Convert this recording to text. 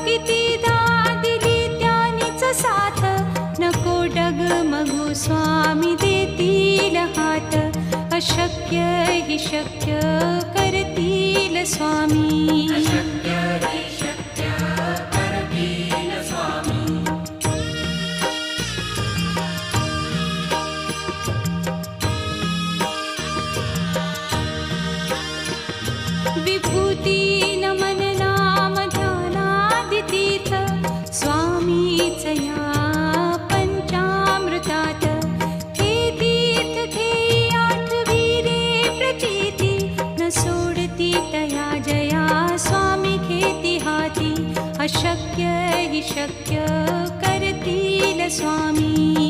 कितीदा दिली त्यानीच साथ, नको डगमगू स्वामी देतील हात, अशक्य हि शक्य करतील स्वामी. अशक्य हि शक्य करतील स्वामी. विभूती नमन नाम ध्यानादितीर्थ, स्वामीच या पंचामृतात. हे तीर्थ घेई आठविरे प्रचिती, न सोडती तया जया स्वामी घेती हाती, अशक्य हि शक्य करतील स्वामी.